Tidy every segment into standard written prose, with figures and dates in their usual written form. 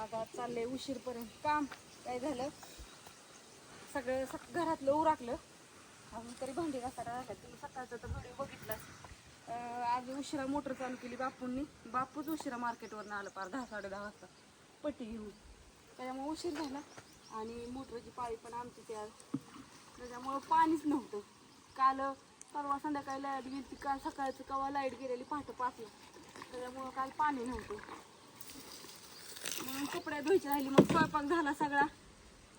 आता चाललंय उशीरपर्यंत काम. काय झालं, सगळं घरातलं उराकलं अजून तरी भांडी घासायला राहिल्यात. तुम्ही सकाळचा तर व्हिडिओ बघितलाच. आज उशिरा मोटर चालू केली बापूंनी. बापूच उशिरा मार्केटवरून आलं पार 10-10:30 वाजता पट्टी घेऊन. त्याच्यामुळे उशीर झाला आणि मोटरची पाळी पण आमची त्या त्याच्यामुळं पाणीच नव्हतं. काल परवा संध्याकाळी लाईट गेली ती, काल सकाळचं कवा लाईट गेलेली पहाटे 5ला. त्याच्यामुळं काल पाणी नव्हतं म्हणून कपडे धुवायची राहिली. मग स्वयंपाक झाला सगळा.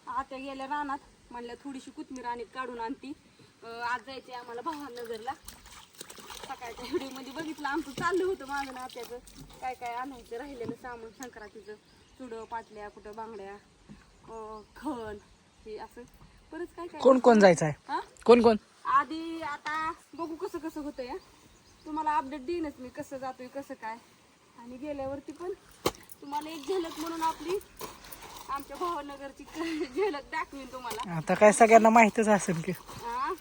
आत्या गेल्या रानात, म्हणल्या थोडीशी कोथिंबीर आणि काढून आणती. आज जायचे आम्हाला भावानगरला. सकाळच्या व्हिडिओमध्ये बघितलं आमचं चाललं होतं माझं ना आत्याचं काय काय आणायचं राहिलेलं सामान संक्रांतीचं. चुडं, पाटल्या, कुठं बांगड्या, खण, हे असं बरंच काय काय. कोण कोण जायचं आहे? हा, कोण कोण? आधी आता बघू कसं कसं होतं या. तुम्हाला अपडेट देईनच मी कसं जातोय कसं काय. आणि गेल्यावरती पण तुम्हाला एक झलक म्हणून आपली आमच्या भावनगरची झलक दाखवीन तुम्हाला. आता काय सगळ्यांना माहितच असेल की. हा,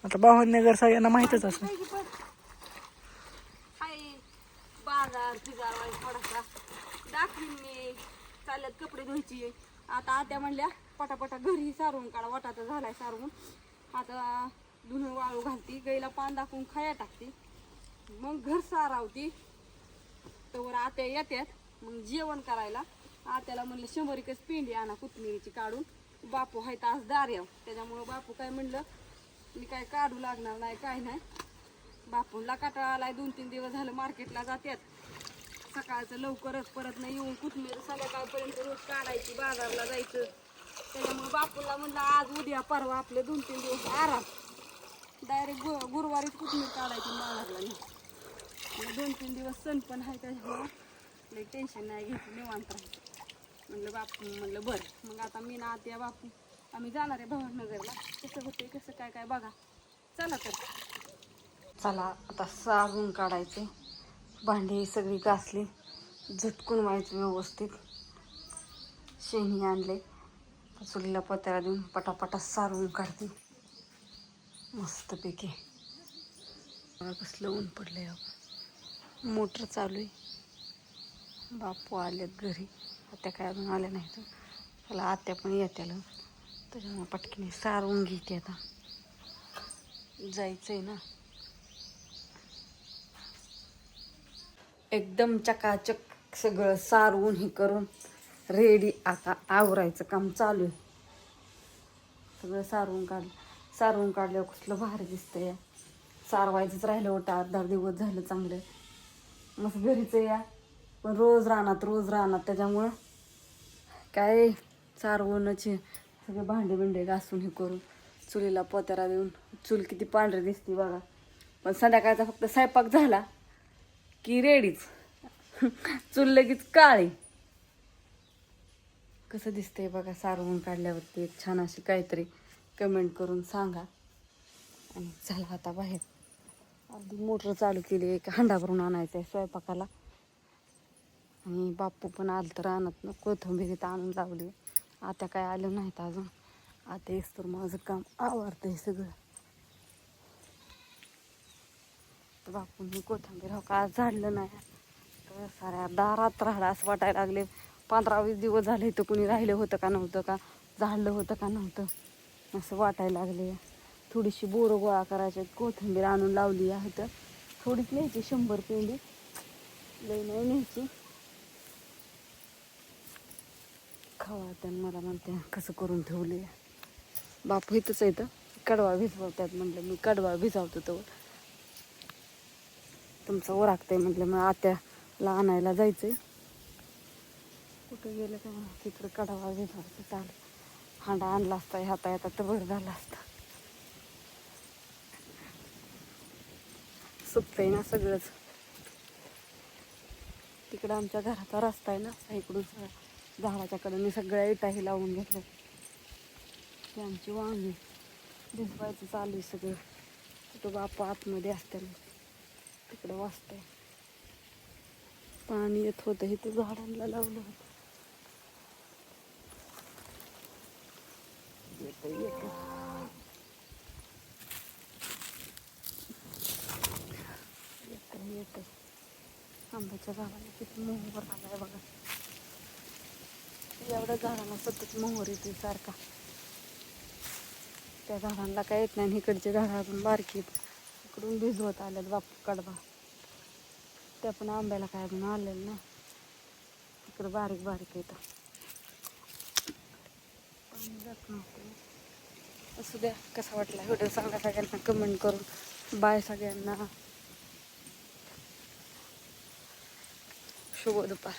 आता भावनगर सगळ्यांना माहितच असेल. हाय बाजार फिजार थोडासा दाखवीन मी. चालल्यात कपडे धुवायची. आता आत्या म्हणल्या पटापटा घरी सारून काढा, वाटाचा झालाय सारून. आता धुणं वाळू घालती, गाईला पान दाखवून खाया टाकते, मग घर सारावती. तर आत्या येत्यात मग जेवण करायला. आत्याला म्हणलं 100 पेंडी आणा कोथिंबीरीची काढून. बापू हाय तास दार्याव, त्याच्यामुळं बापू काय म्हणलं मी काय काढू लागणार नाही काय नाही. बापूला कटाळा आलाय, 2-3 दिवस झालं मार्केटला जात्यात. सकाळचं लवकरच परत नाही येऊन कोथिंबीर संध्याकाळपर्यंत रोज काढायची, बाजारला जायचं. त्याच्यामुळे बापूला म्हणलं आज उद्या परवा आपले 2-3 दिवस आराम. डायरेक्ट गुरुवारीच कोथिंबीर काढायची बाजारला नाही. 2-3 दिवस सण पण आहे त्याच्यामुळं लई टेन्शन नाही घ्यायचं, निवांत राहायचं. म्हणलं बापू म्हणलं बरं. मग आता मी ना आत्या बापू आम्ही जाणार आहे भावनगरला. कसं होते कसं काय काय बघा. चला तर. चला आता सारून काढायचे. भांडी सगळी घासली, झटकून व्हायचं व्यवस्थित. शेणी आणले, चुलीला पत्र्या देऊन पटापटा सारून काढते मस्तपैकी. कसलं ऊन पडलंय. मोटर चालू आहे. बापू आलेत घरी, आत्या काय अजून आल्या नाहीत. त्याला आत्या पण येत्याला, त्याच्यामुळे पटकीने सारून घेते. आता जायचंय ना. एकदम चकाचक सगळं सारवून हे करून रेडी. आता आवरायचं काम चालू आहे. सगळं सारवून काढल्यावर कसलं भारी दिसतंय. सारवायचंच राहिलं होतं 8-10 दिवस झालं चांगलं. मस्त घरीच या, पण रोज रानात त्याच्यामुळं काय सारवूनच सगळे भांडे बिंडे घासून हे करून चुलीला पत्रा देऊन. चूल किती पांढरी दिसते बघा. पण संध्याकाळचा फक्त स्वयंपाक झाला की रेडीच. चूल लगेच काळी. कसं दिसतंय बघा सारवून काढल्यावरती. एक छान अशी काहीतरी कमेंट करून सांगा. आणि चला आता बाहेर. अगदी मोटर चालू केली. एक हांडा भरून आणायचा आहे स्वयंपाकाला. आणि बापू पण आलं तर आणत कोथिंबीर आणून लावली. आता काय आलं नाहीत अजून. आता येस तर माझं काम आवडतंय सगळं. तर बापूंनी कोथिंबीर हो का झाडलं नाही तर साऱ्या दारात राहिला असं वाटायला लागले. 15-20 दिवस झाले तर कुणी राहिलं होतं का नव्हतं का, झाडलं होतं का नव्हतं असं वाटायला लागले. थोडीशी बोरं गोळा करायचे, कोथिंबीर आणून लावली आहे. तर थोडीच न्यायची 100 पेंडी, लई नाही न्यायची. खावा त्यानं मला म्हणते कसं करून ठेवले. बापू इथंच येतं कडवा भिजवतात. म्हटलं मी कडवा भिजवतो तो तुमचं ओराखतंय. म्हटलं मग आत्याला आणायला जायचंय. कुठं गेलं का तिकडं कडवा भिजवायचं चालेल. हांडा आणला असता ह्याता येता तर बरं झालं असतं. सुकतंय ना सगळंच. तिकडं आमच्या घराचा रस्ता आहे ना, इकडून झाडाच्या कडेने सगळ्या इटाही लावून घेतलं. ते आमची वांगी भिजवायचं चालू आहे सगळं. तिथं बापू आतमध्ये असते तिकडं वाजतंय. पाणी येत होतं इथं झाडांना लावलं होतं. येतं आंब्याच्या झाडाला किती मोहर आलाय बघा. एवढ्या झाडांना सतत मोहर येते सारखा. त्या झाडांना काय येत नाही. इकडचे झाडं अजून बारकी आहेत. इकडून भिजवत आल्यात बापू कडबा. त्या पण आंब्याला काय अजून आलेलं नाही. इकडं बारीक बारीक येतं. पाणी जात नव्हतं. असू द्या. कसा वाटला व्हिडिओ सांगा सगळ्यांना कमेंट करून. बाय सगळ्यांना. शुभ दुपार.